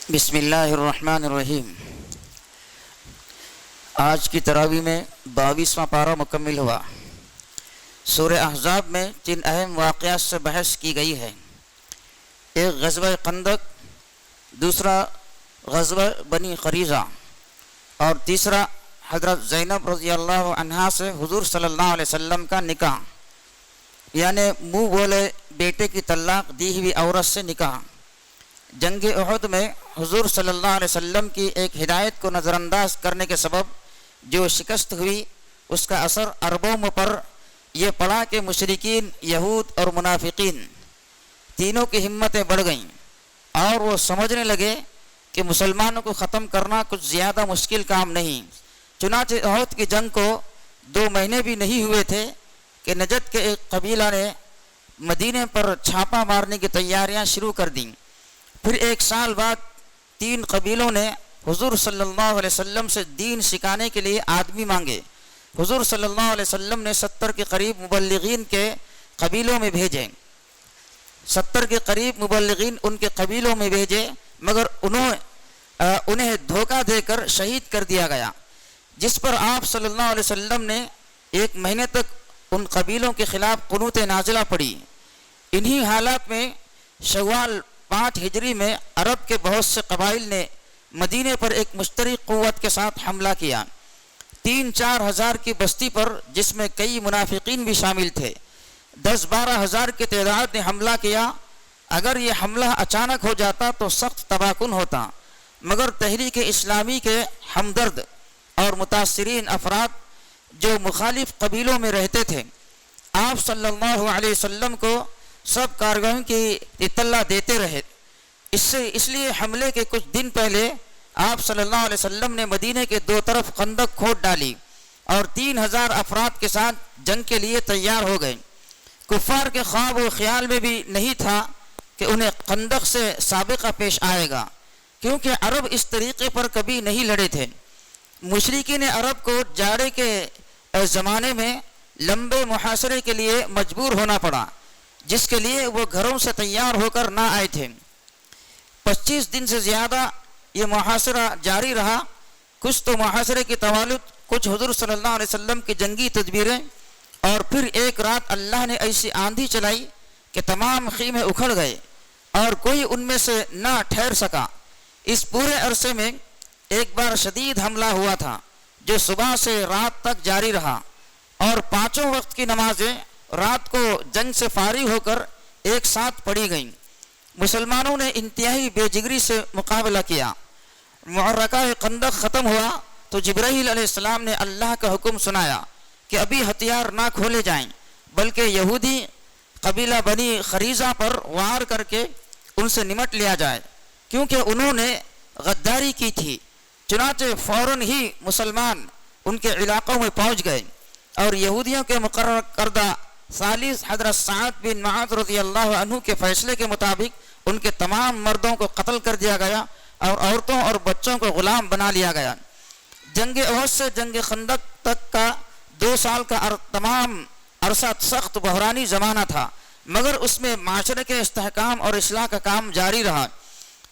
بسم اللہ الرحمن الرحیم۔ آج کی تراویح میں 22واں پارہ مکمل ہوا۔ سورہ احزاب میں جن اہم واقعات سے بحث کی گئی ہے، ایک غزوہ خندق، دوسرا غزوہ بنی قریظہ، اور تیسرا حضرت زینب رضی اللہ عنہا سے حضور صلی اللہ علیہ وسلم کا نکاح، یعنی منہ بولے بیٹے کی طلاق دی ہوئی عورت سے نکاح۔ جنگ احد میں حضور صلی اللہ علیہ وسلم کی ایک ہدایت کو نظر انداز کرنے کے سبب جو شکست ہوئی، اس کا اثر عربوں پر یہ پڑا کہ مشرکین، یہود اور منافقین تینوں کی ہمتیں بڑھ گئیں اور وہ سمجھنے لگے کہ مسلمانوں کو ختم کرنا کچھ زیادہ مشکل کام نہیں۔ چنانچہ احد کی جنگ کو 2 مہینے بھی نہیں ہوئے تھے کہ نجد کے ایک قبیلہ نے مدینے پر چھاپا مارنے کی تیاریاں شروع کر دیں۔ پھر 1 سال بعد 3 قبیلوں نے حضور صلی اللہ علیہ وسلم سے دین سکھانے کے لیے آدمی مانگے۔ حضور صلی اللہ علیہ وسلم نے 70 کے قریب مبلغین کے قبیلوں میں بھیجے، 70 کے قریب مبلغین ان کے قبیلوں میں بھیجے، مگر انہیں دھوکہ دے کر شہید کر دیا گیا، جس پر آپ صلی اللہ علیہ وسلم نے 1 مہینے تک ان قبیلوں کے خلاف قنوت نازلہ پڑھی۔ انہی حالات میں شوال 5 ہجری میں عرب کے بہت سے قبائل نے مدینے پر ایک مشترک قوت کے ساتھ حملہ کیا۔ 3-4 ہزار کی بستی پر، جس میں کئی منافقین بھی شامل تھے، 10-12 ہزار کی تعداد نے حملہ کیا۔ اگر یہ حملہ اچانک ہو جاتا تو سخت تباہ کن ہوتا، مگر تحریک اسلامی کے ہمدرد اور متاثرین افراد جو مخالف قبیلوں میں رہتے تھے، آپ صلی اللہ علیہ وسلم کو سب کارروائیوں کی اطلاع دیتے رہے۔ اس لیے حملے کے کچھ دن پہلے آپ صلی اللہ علیہ وسلم نے مدینے کے 2 طرف خندق کھود ڈالی اور 3000 افراد کے ساتھ جنگ کے لیے تیار ہو گئے۔ کفار کے خواب و خیال میں بھی نہیں تھا کہ انہیں خندق سے سابقہ پیش آئے گا، کیونکہ عرب اس طریقے پر کبھی نہیں لڑے تھے۔ مشرکین عرب کو جاڑے کے زمانے میں لمبے محاصرے کے لیے مجبور ہونا پڑا، جس کے لیے وہ گھروں سے تیار ہو کر نہ آئے تھے۔ 25 دن سے زیادہ یہ محاصرہ جاری رہا۔ کچھ تو محاصرے کی طوالت، کچھ حضور صلی اللہ علیہ وسلم کی جنگی تدبیریں، اور پھر ایک رات اللہ نے ایسی آندھی چلائی کہ تمام خیمے اکھڑ گئے اور کوئی ان میں سے نہ ٹھہر سکا۔ اس پورے عرصے میں ایک بار شدید حملہ ہوا تھا جو صبح سے رات تک جاری رہا، اور 5 وقت کی نمازیں رات کو جنگ سے فارغ ہو کر ایک ساتھ پڑھی گئیں۔ مسلمانوں نے انتہائی بے جگری سے مقابلہ کیا۔ معرکہ خندق ختم ہوا تو جبرائیل علیہ السلام نے اللہ کا حکم سنایا کہ ابھی ہتھیار نہ کھولے جائیں، بلکہ یہودی قبیلہ بنی قریظہ پر وار کر کے ان سے نمٹ لیا جائے، کیونکہ انہوں نے غداری کی تھی۔ چنانچہ فوراً ہی مسلمان ان کے علاقوں میں پہنچ گئے، اور یہودیوں کے مقرر کردہ ثالث حضرت سعد بن معاذ رضی اللہ عنہ کے فیصلے کے مطابق ان کے تمام مردوں کو قتل کر دیا گیا اور عورتوں اور بچوں کو غلام بنا لیا گیا۔ جنگ احد سے جنگ خندق تک کا 2 سال کا تمام عرصہ سخت بحرانی زمانہ تھا، مگر اس میں معاشرے کے استحکام اور اصلاح کا کام جاری رہا۔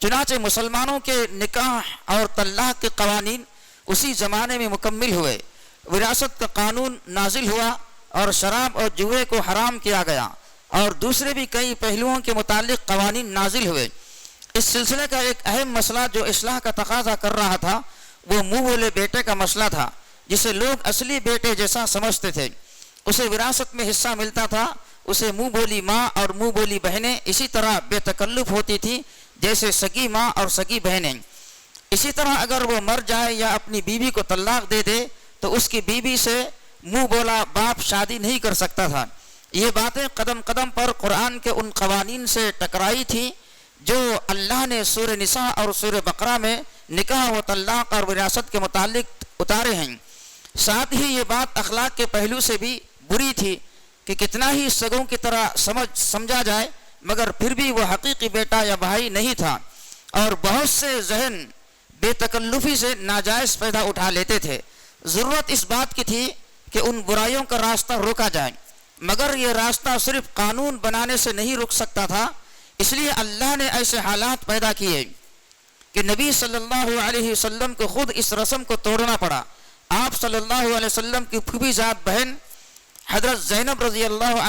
چنانچہ مسلمانوں کے نکاح اور طلاق کے قوانین اسی زمانے میں مکمل ہوئے، وراثت کا قانون نازل ہوا، اور شراب اور جوئے کو حرام کیا گیا، اور دوسرے بھی کئی پہلوؤں کے متعلق قوانین نازل ہوئے۔ اس سلسلے کا ایک اہم مسئلہ جو اصلاح کا تقاضا کر رہا تھا، وہ منہ بولے بیٹے کا مسئلہ تھا، جسے لوگ اصلی بیٹے جیسا سمجھتے تھے۔ اسے وراثت میں حصہ ملتا تھا، اسے منہ بولی ماں اور منہ بولی بہنیں اسی طرح بے تکلف ہوتی تھی جیسے سگی ماں اور سگی بہنیں۔ اسی طرح اگر وہ مر جائے یا اپنی بیوی کو طلاق دے دے تو اس کی بیوی سے منہ بولا باپ شادی نہیں کر سکتا تھا۔ یہ باتیں قدم قدم پر قرآن کے ان قوانین سے ٹکرائی تھی جو اللہ نے سورہ نساء اور سورہ بقرہ میں نکاح و طلاق اور وراثت کے متعلق اتارے ہیں۔ ساتھ ہی یہ بات اخلاق کے پہلو سے بھی بری تھی کہ کتنا ہی سگوں کی طرح سمجھا جائے، مگر پھر بھی وہ حقیقی بیٹا یا بھائی نہیں تھا، اور بہت سے ذہن بے تکلفی سے ناجائز فائدہ اٹھا لیتے تھے۔ ضرورت اس بات کی تھی کہ ان برائیوں کا راستہ روکا جائے، مگر یہ راستہ صرف قانون بنانے سے نہیں رک سکتا تھا۔ اس لیے اللہ نے ایسے حالات پیدا کیے کہ کہ نبی صلی اللہ علیہ وسلم کو خود اس رسم کو توڑنا پڑا۔ آپ صلی اللہ علیہ وسلم کی پھوپھی ذات بہن حضرت زینب رضی اللہ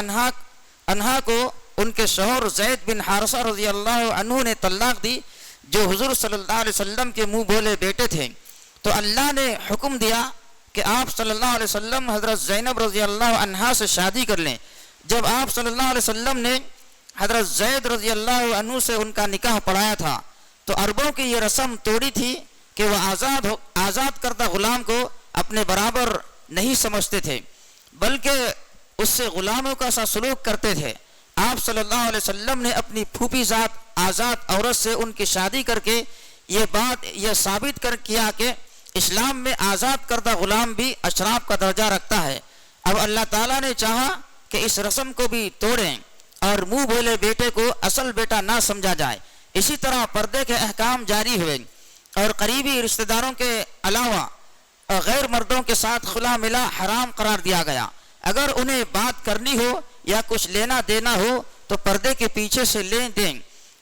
عنہا کو ان کے شوہر زید بن حارثہ رضی اللہ عنہ نے طلاق دی، جو حضور صلی اللہ علیہ وسلم کے منہ بولے بیٹے تھے۔ تو اللہ نے حکم دیا کہ آپ صلی اللہ علیہ وسلم حضرت زینب رضی اللہ عنہا سے شادی کر لیں۔ جب آپ صلی اللہ علیہ وسلم نے حضرت زید رضی اللہ عنہ سے ان کا نکاح پڑھایا تھا تو عربوں کی یہ رسم توڑی تھی کہ وہ آزاد کردہ غلام کو اپنے برابر نہیں سمجھتے تھے، بلکہ اس سے غلاموں کا سا سلوک کرتے تھے۔ آپ صلی اللہ علیہ وسلم نے اپنی پھوپھی ذات آزاد عورت سے ان کی شادی کر کے یہ ثابت کیا کہ اسلام میں آزاد کردہ غلام بھی اشراف کا درجہ رکھتا ہے۔ اب اللہ تعالیٰ نے چاہا کہ اس رسم کو بھی توڑیں اور منہ بولے بیٹے کو اصل بیٹا نہ سمجھا جائے۔ اسی طرح پردے کے احکام جاری ہوئے اور قریبی رشتہ داروں کے علاوہ غیر مردوں کے ساتھ خلا ملا حرام قرار دیا گیا۔ اگر انہیں بات کرنی ہو یا کچھ لینا دینا ہو تو پردے کے پیچھے سے لیں دیں،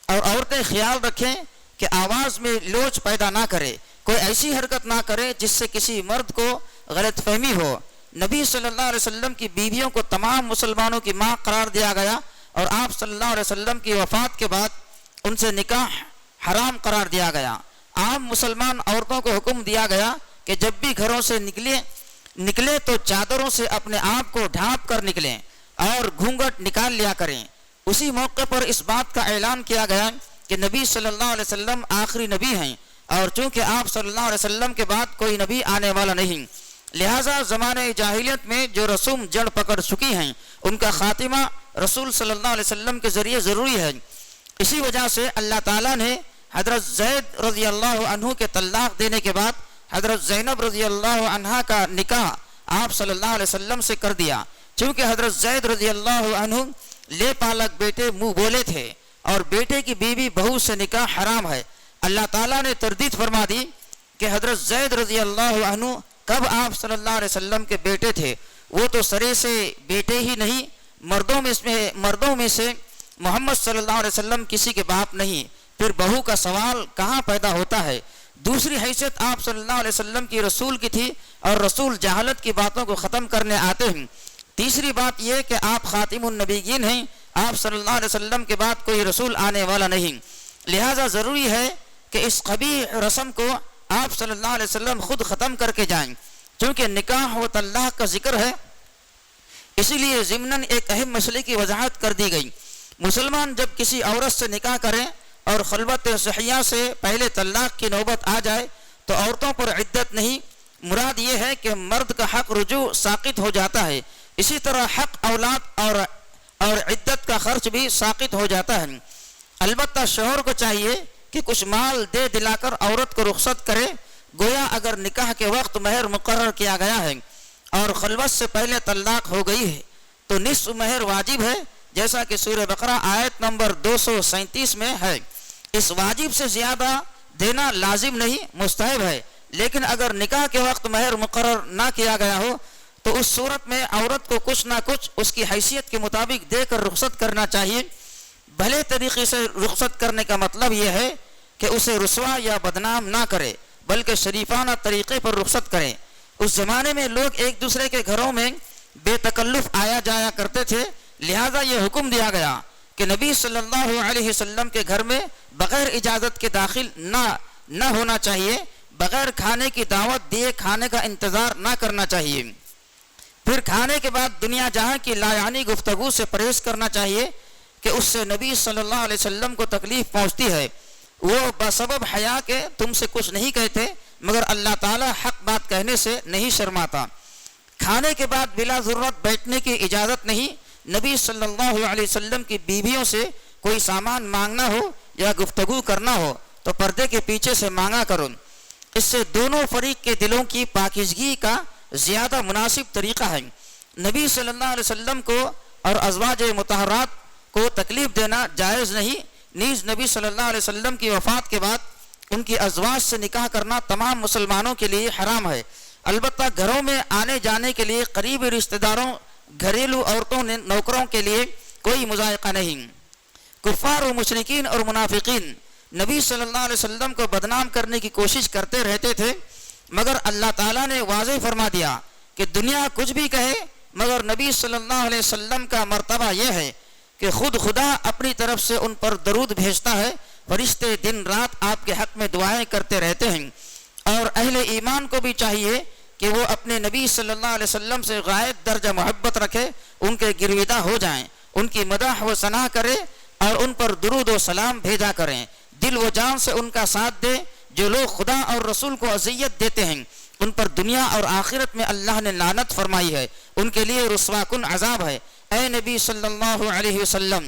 اور عورتیں خیال رکھیں کہ آواز میں لوچ پیدا نہ کرے، کوئی ایسی حرکت نہ کرے جس سے کسی مرد کو غلط فہمی ہو۔ نبی صلی اللہ علیہ وسلم کی بیویوں کو تمام مسلمانوں کی ماں قرار دیا گیا، اور آپ صلی اللہ علیہ وسلم کی وفات کے بعد ان سے نکاح حرام قرار دیا گیا۔ عام مسلمان عورتوں کو حکم دیا گیا کہ جب بھی گھروں سے نکلے تو چادروں سے اپنے آپ کو ڈھانپ کر نکلیں اور گھونگھٹ نکال لیا کریں۔ اسی موقع پر اس بات کا اعلان کیا گیا کہ نبی صلی اللہ علیہ وسلم آخری نبی ہیں، اور چونکہ آپ صلی اللہ علیہ وسلم کے بعد کوئی نبی آنے والا نہیں، لہٰذا زمانہ جاہلیت میں جو رسوم جڑ پکڑ چکی ہیں ان کا خاتمہ رسول صلی اللہ علیہ وسلم کے ذریعے ضروری ہے۔ اسی وجہ سے اللہ تعالیٰ نے حضرت زید رضی اللہ عنہ کے طلاق دینے کے بعد حضرت زینب رضی اللہ عنہا کا نکاح آپ صلی اللہ علیہ وسلم سے کر دیا، چونکہ حضرت زید رضی اللہ عنہ لے پالک بیٹے منہ بولے تھے اور بیٹے کی بیوی بہو سے نکاح حرام ہے۔ اللہ تعالیٰ نے تردید فرما دی کہ حضرت زید رضی اللہ عنہ کب آپ صلی اللہ علیہ وسلم کے بیٹے تھے، وہ تو سرے سے بیٹے ہی نہیں، مردوں میں سے محمد صلی اللہ علیہ وسلم کسی کے باپ نہیں، پھر بہو کا سوال کہاں پیدا ہوتا ہے۔ دوسری حیثیت آپ صلی اللہ علیہ وسلم کی رسول کی تھی، اور رسول جہالت کی باتوں کو ختم کرنے آتے ہیں۔ تیسری بات یہ کہ آپ خاتم النبیین ہیں، آپ صلی اللہ علیہ وسلم کے بعد کوئی رسول آنے والا نہیں، لہٰذا ضروری ہے کہ اس قبیح رسم کو آپ صلی اللہ علیہ وسلم خود ختم کر کے جائیں۔ چونکہ نکاح و طلاق کا ذکر ہے، اسی لیے ضمناً ایک اہم مسئلے کی وضاحت کر دی گئی۔ مسلمان جب کسی عورت سے نکاح کریں اور خلوت صحیحہ سے پہلے طلاق کی نوبت آ جائے تو عورتوں پر عدت نہیں، مراد یہ ہے کہ مرد کا حق رجوع ساقط ہو جاتا ہے، اسی طرح حق اولاد اور عدت کا خرچ بھی ساقط ہو جاتا ہے۔ البتہ شوہر کو چاہیے کہ کچھ مال دے دلا کر عورت کو رخصت کرے، گویا اگر نکاح کے وقت مہر مقرر کیا گیا ہے اور خلوت سے پہلے طلاق ہو گئی ہے تو نصف مہر واجب ہے، جیسا کہ سورہ بقرہ آیت نمبر 237 میں ہے۔ اس واجب سے زیادہ دینا لازم نہیں، مستحب ہے، لیکن اگر نکاح کے وقت مہر مقرر نہ کیا گیا ہو تو اس صورت میں عورت کو کچھ نہ کچھ اس کی حیثیت کے مطابق دے کر رخصت کرنا چاہیے۔ بھلے طریقے سے رخصت کرنے کا مطلب یہ ہے کہ اسے رسوا یا بدنام نہ کرے، بلکہ شریفانہ طریقے پر رخصت کرے۔ اس زمانے میں لوگ ایک دوسرے کے گھروں میں بے تکلف آیا جایا کرتے تھے، لہذا یہ حکم دیا گیا کہ نبی صلی اللہ علیہ وسلم کے گھر میں بغیر اجازت کے داخل نہ ہونا چاہیے، بغیر کھانے کی دعوت دیے کھانے کا انتظار نہ کرنا چاہیے، پھر کھانے کے بعد دنیا جہاں کی لایعنی گفتگو سے پرہیز کرنا چاہیے کہ اس سے نبی صلی اللہ علیہ وسلم کو تکلیف پہنچتی ہے۔ وہ بسبب حیا کے تم سے کچھ نہیں کہتے، مگر اللہ تعالی حق بات کہنے سے نہیں شرماتا۔ کھانے کے بعد بلا ضرورت بیٹھنے کی اجازت نہیں۔ نبی صلی اللہ علیہ وسلم کی بیویوں سے کوئی سامان مانگنا ہو یا گفتگو کرنا ہو تو پردے کے پیچھے سے مانگا کرو، اس سے دونوں فریق کے دلوں کی پاکیزگی کا زیادہ مناسب طریقہ ہے۔ نبی صلی اللہ علیہ وسلم کو اور ازواج مطہرات کو تکلیف دینا جائز نہیں، نیز نبی صلی اللہ علیہ وسلم کی وفات کے بعد ان کی ازواج سے نکاح کرنا تمام مسلمانوں کے لیے حرام ہے۔ البتہ گھروں میں آنے جانے کے لیے قریبی رشتہ داروں، گھریلو عورتوں نوکروں کے لیے کوئی مضائقہ نہیں۔ کفار و مشرکین اور منافقین نبی صلی اللہ علیہ وسلم کو بدنام کرنے کی کوشش کرتے رہتے تھے، مگر اللہ تعالیٰ نے واضح فرما دیا کہ دنیا کچھ بھی کہے مگر نبی صلی اللہ علیہ وسلم کا مرتبہ یہ ہے کہ خود خدا اپنی طرف سے ان پر درود بھیجتا ہے، فرشتے دن رات آپ کے حق میں دعائیں کرتے رہتے ہیں۔ اور اہل ایمان کو بھی چاہیے کہ وہ اپنے نبی صلی اللہ علیہ وسلم سے غائب درجہ محبت رکھے، ان کے گرویدہ ہو جائیں، ان کی مدح و ثنا کرے اور ان پر درود و سلام بھیجا کریں، دل و جان سے ان کا ساتھ دے۔ جو لوگ خدا اور رسول کو اذیت دیتے ہیں ان پر دنیا اور آخرت میں اللہ نے لعنت فرمائی ہے، ان کے لیے رسوا کن عذاب ہے۔ اے نبی صلی اللہ علیہ وسلم،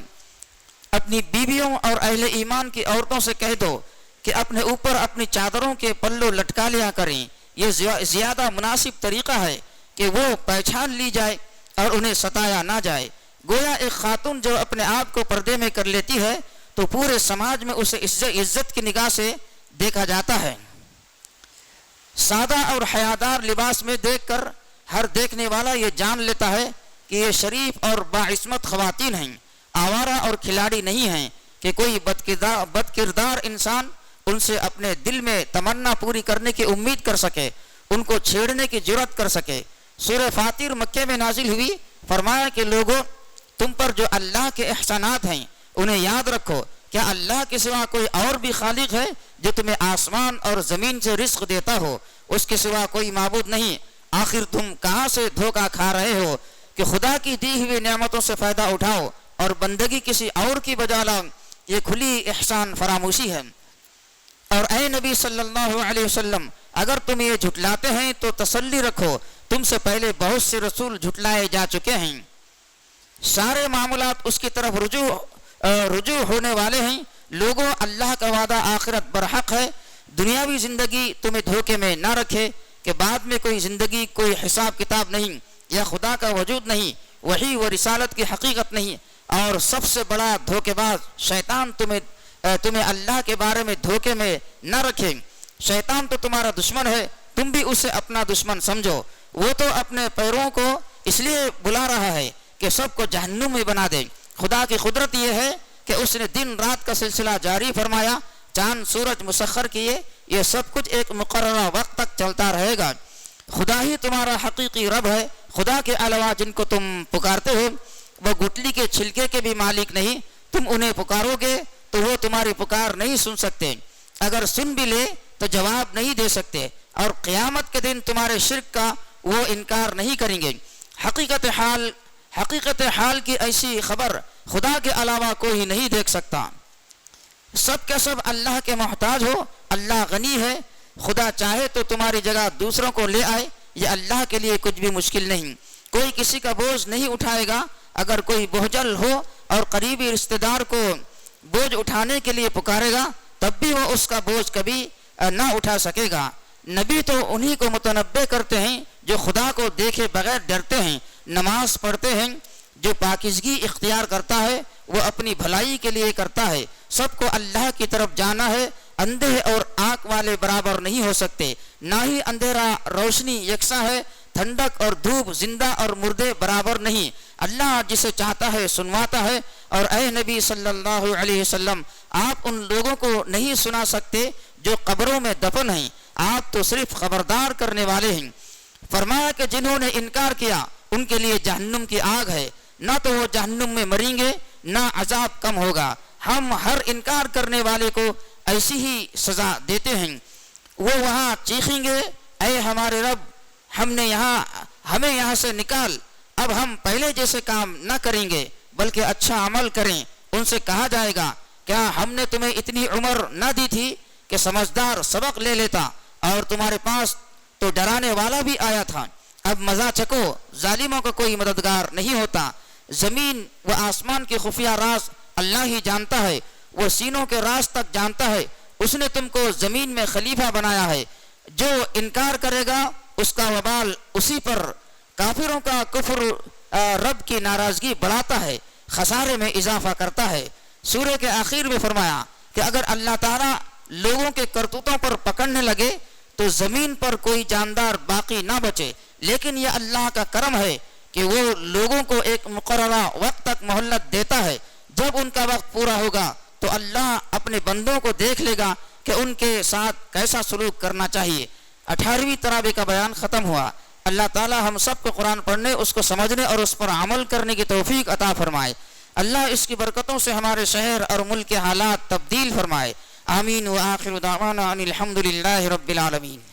اپنی بیویوں اور اہل ایمان کی عورتوں سے کہہ دو کہ اپنے اوپر اپنی چادروں کے پلو لٹکا لیا کریں، یہ زیادہ مناسب طریقہ ہے کہ وہ پہچان لی جائے اور انہیں ستایا نہ جائے۔ گویا ایک خاتون جو اپنے آپ کو پردے میں کر لیتی ہے تو پورے سماج میں اسے عزت کی نگاہ سے دیکھا جاتا ہے۔ سادہ اور حیادار لباس میں دیکھ کر ہر دیکھنے والا یہ جان لیتا ہے کہ یہ شریف اور باعصمت خواتین ہیں، آوارہ اور کھلاڑی نہیں ہیں کہ کوئی بد کردار انسان ان سے اپنے دل میں تمنا پوری کرنے کی امید کر سکے، ان کو چھیڑنے کی جرات کر سکے۔ سورہ فاطر مکے میں نازل ہوئی، فرمایا کہ لوگوں تم پر جو اللہ کے احسانات ہیں انہیں یاد رکھو، کیا اللہ کے سوا کوئی اور بھی خالق ہے جو تمہیں آسمان اور زمین سے رزق دیتا ہو؟ اس کے سوا کوئی معبود نہیں۔ آخر تم کہاں سے دھوکہ کھا رہے ہو کہ خدا کی دی ہوئی نعمتوں سے فائدہ اٹھاؤ اور بندگی کسی اور کی بجا لاؤ، یہ کھلی احسان فراموشی ہے۔ اور اے نبی صلی اللہ علیہ وسلم، اگر تم یہ جھٹلاتے ہیں تو تسلی رکھو، تم سے پہلے بہت سے رسول جھٹلائے جا چکے ہیں۔ سارے معاملات اس کی طرف رجوع ہونے والے ہیں۔ لوگوں، اللہ کا وعدہ آخرت برحق ہے۔ دنیاوی زندگی تمہیں دھوکے میں نہ رکھے کہ بعد میں کوئی زندگی، کوئی حساب کتاب نہیں، یا خدا کا وجود نہیں، وحی و رسالت کی حقیقت نہیں، اور سب سے بڑا دھوکے باز شیطان تمہیں اللہ کے بارے میں دھوکے میں نہ رکھے۔ شیطان تو تمہارا دشمن ہے، تم بھی اسے اپنا دشمن سمجھو۔ وہ تو اپنے پیروں کو اس لیے بلا رہا ہے کہ سب کو جہنم میں بنا دے۔ خدا کی قدرت یہ ہے کہ اس نے دن رات کا سلسلہ جاری فرمایا، چاند سورج مسخر کیے، یہ سب کچھ ایک مقررہ وقت تک چلتا رہے گا۔ خدا ہی تمہارا حقیقی رب ہے۔ خدا کے علاوہ جن کو تم پکارتے ہو وہ گٹلی کے چھلکے کے بھی مالک نہیں۔ تم انہیں پکارو گے تو وہ تمہاری پکار نہیں سن سکتے، اگر سن بھی لے تو جواب نہیں دے سکتے، اور قیامت کے دن تمہارے شرک کا وہ انکار نہیں کریں گے۔ حقیقت حال کی ایسی خبر خدا کے علاوہ کوئی نہیں دیکھ سکتا۔ سب کا سب اللہ کے محتاج ہو، اللہ غنی ہے۔ خدا چاہے تو تمہاری جگہ دوسروں کو لے آئے، یہ اللہ کے لیے کچھ بھی مشکل نہیں۔ کوئی کسی کا بوجھ نہیں اٹھائے گا۔ اگر کوئی بوجھل ہو اور قریبی رشتہ دار کو بوجھ اٹھانے کے لیے پکارے گا تب بھی وہ اس کا بوجھ کبھی نہ اٹھا سکے گا۔ نبی تو انہی کو متنبع کرتے ہیں جو خدا کو دیکھے بغیر ڈرتے ہیں، نماز پڑھتے ہیں۔ جو پاکیزگی اختیار کرتا ہے وہ اپنی بھلائی کے لیے کرتا ہے۔ سب کو اللہ کی طرف جانا ہے۔ اندھے اور آنکھ والے برابر نہیں ہو سکتے، نہ ہی اندھیرا روشنی یکساں ہے، ٹھنڈک اور دھوپ، زندہ اور مردے برابر نہیں۔ اللہ جسے چاہتا ہے سنواتا ہے۔ اور اے نبی صلی اللہ علیہ وسلم، آپ ان لوگوں کو نہیں سنا سکتے جو قبروں میں دفن ہیں، آپ تو صرف خبردار کرنے والے ہیں۔ فرمایا کہ جنہوں نے انکار کیا ان کے لیے جہنم کی آگ ہے، نہ تو وہ جہنم میں مریں گے نہ عذاب کم ہوگا۔ ہم ہر انکار کرنے والے کو ایسی ہی سزا دیتے ہیں۔ وہ وہاں چیخیں گے، اے ہمارے رب، ہمیں یہاں سے نکال، اب ہم پہلے جیسے کام نہ کریں گے بلکہ اچھا عمل کریں۔ ان سے کہا جائے گا، کیا ہم نے تمہیں اتنی عمر نہ دی تھی کہ سمجھدار سبق لے لیتا، اور تمہارے پاس تو ڈرانے والا بھی آیا تھا۔ اب مزہ چکو، ظالموں کا کوئی مددگار نہیں ہوتا۔ زمین و آسمان کے خفیہ راز اللہ ہی جانتا ہے، وہ سینوں کے راز تک جانتا ہے۔ اس نے تم کو زمین میں خلیفہ بنایا ہے۔ جو انکار کرے گا اس کا وبال اسی پر۔ کافروں کا کفر رب کی ناراضگی بڑھاتا ہے، خسارے میں اضافہ کرتا ہے۔ سورہ کے آخر میں فرمایا کہ اگر اللہ تعالیٰ لوگوں کے کرتوتوں پر پکڑنے لگے تو زمین پر کوئی جاندار باقی نہ بچے، لیکن یہ اللہ کا کرم ہے کہ وہ لوگوں کو ایک مقررہ وقت تک مہلت دیتا ہے۔ جب ان کا وقت پورا ہوگا تو اللہ اپنے بندوں کو دیکھ لے گا کہ ان کے ساتھ کیسا سلوک کرنا چاہیے۔ 18ویں تراویح کا بیان ختم ہوا۔ اللہ تعالی ہم سب کو قرآن پڑھنے، اس کو سمجھنے اور اس پر عمل کرنے کی توفیق عطا فرمائے۔ اللہ اس کی برکتوں سے ہمارے شہر اور ملک کے حالات تبدیل فرمائے۔ آمین۔ وآخر دعوانا ان الحمد للہ رب العالمین۔